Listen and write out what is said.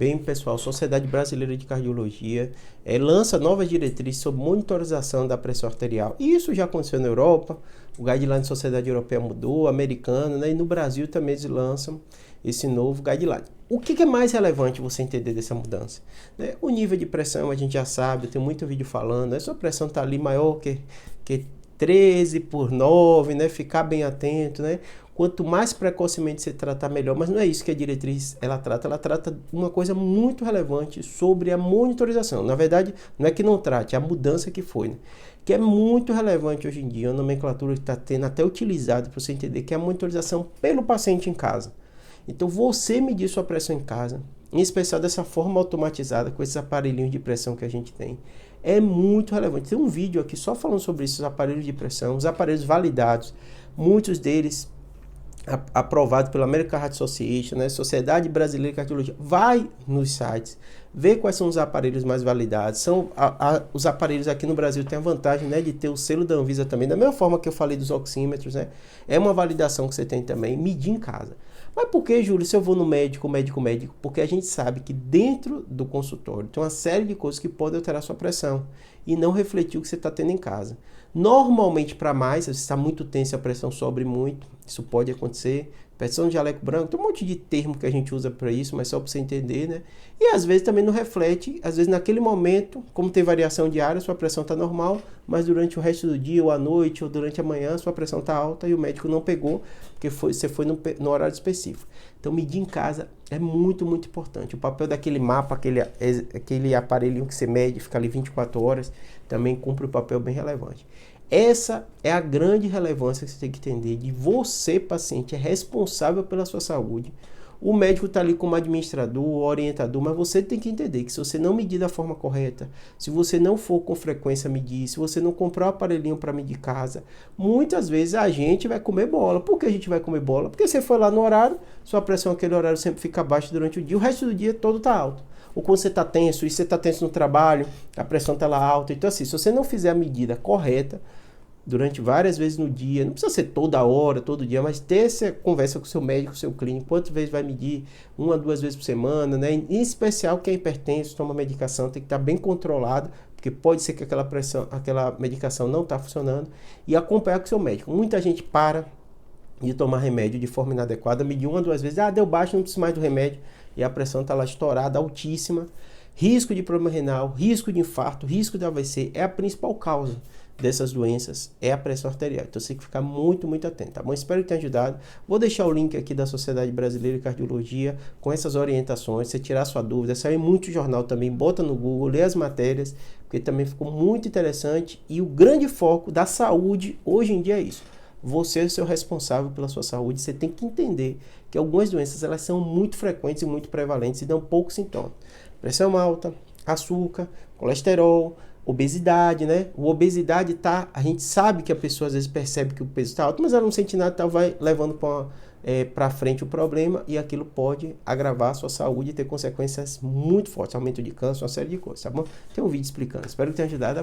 Bem, pessoal, Sociedade Brasileira de Cardiologia lança novas diretrizes sobre monitorização da pressão arterial. Isso já aconteceu na Europa, o guideline da Sociedade Europeia mudou, americano, né? E no Brasil também eles lançam esse novo guideline. O que é mais relevante você entender dessa mudança? Né? O nível de pressão a gente já sabe, tem muito vídeo falando, a sua pressão está ali maior que 13/9, né? Ficar bem atento, né? Quanto mais precocemente você tratar, melhor. Mas não é isso que a diretriz ela trata uma coisa muito relevante sobre a monitorização. Na verdade, não é que não trate, é a mudança que foi, né? Que é muito relevante hoje em dia, a nomenclatura que está tendo até utilizada para você entender que é a monitorização pelo paciente em casa. Então, você medir sua pressão em casa, em especial dessa forma automatizada, com esses aparelhinhos de pressão que a gente tem, é muito relevante. Tem um vídeo aqui só falando sobre isso, os aparelhos de pressão, os aparelhos validados, muitos deles aprovados pela American Heart Association, né? Sociedade Brasileira de Cardiologia. Vai nos sites, vê quais são os aparelhos mais validados. Os aparelhos aqui no Brasil têm a vantagem, né, de ter o selo da Anvisa também, da mesma forma que eu falei dos oxímetros, né? É uma validação que você tem também, medir em casa. Mas por que, Júlio, se eu vou no médico? Porque a gente sabe que dentro do consultório tem uma série de coisas que podem alterar sua pressão e não refletir o que você está tendo em casa. Normalmente, para mais, se está muito tenso, a pressão sobe muito, isso pode acontecer. Pressão de jaleco branco, tem um monte de termo que a gente usa para isso, mas só para você entender, né? E às vezes também não reflete, às vezes naquele momento, como tem variação diária, sua pressão está normal, mas durante o resto do dia, ou à noite, ou durante a manhã, sua pressão está alta e o médico não pegou, porque você foi no horário específico. Então, medir em casa é muito, muito importante. O papel daquele mapa, aquele aparelhinho que você mede, fica ali 24 horas, também cumpre um papel bem relevante. Essa é a grande relevância que você tem que entender, de você, paciente, é responsável pela sua saúde. O médico está ali como administrador, orientador, mas você tem que entender que se você não medir da forma correta, se você não for com frequência medir, se você não comprar um aparelhinho para medir casa, muitas vezes a gente vai comer bola. Por que a gente vai comer bola? Porque você foi lá no horário, sua pressão naquele horário sempre fica baixa durante o dia, o resto do dia todo está alto. Ou quando você está tenso, e você está tenso no trabalho, a pressão está lá alta. Então assim, se você não fizer a medida correta, durante várias vezes no dia, não precisa ser toda hora, todo dia, mas ter essa conversa com o seu médico, com o seu clínico, quantas vezes vai medir, 1 a 2 vezes por semana, né? Em especial quem é hipertenso, toma medicação, tem que estar bem controlado, porque pode ser que aquela medicação não está funcionando, e acompanhar com o seu médico. Muita gente para de tomar remédio de forma inadequada, medir 1 a 2 vezes, deu baixo, não preciso mais do remédio, e a pressão está lá estourada, altíssima, risco de problema renal, risco de infarto, risco de AVC, é a principal causa dessas doenças, é a pressão arterial. Então você tem que ficar muito, muito atento, tá bom? Espero que tenha ajudado. Vou deixar o link aqui da Sociedade Brasileira de Cardiologia com essas orientações, você tirar sua dúvida, saiu muito jornal também, bota no Google, lê as matérias, porque também ficou muito interessante, e o grande foco da saúde hoje em dia é isso. Você é o seu responsável pela sua saúde, você tem que entender que algumas doenças elas são muito frequentes e muito prevalentes e dão poucos sintomas. Pressão alta, açúcar, colesterol, obesidade, né? A obesidade a gente sabe que a pessoa às vezes percebe que o peso está alto, mas ela não sente nada, vai levando para frente o problema, e aquilo pode agravar a sua saúde e ter consequências muito fortes, aumento de câncer, uma série de coisas, tá bom? Tem um vídeo explicando, espero que tenha ajudado.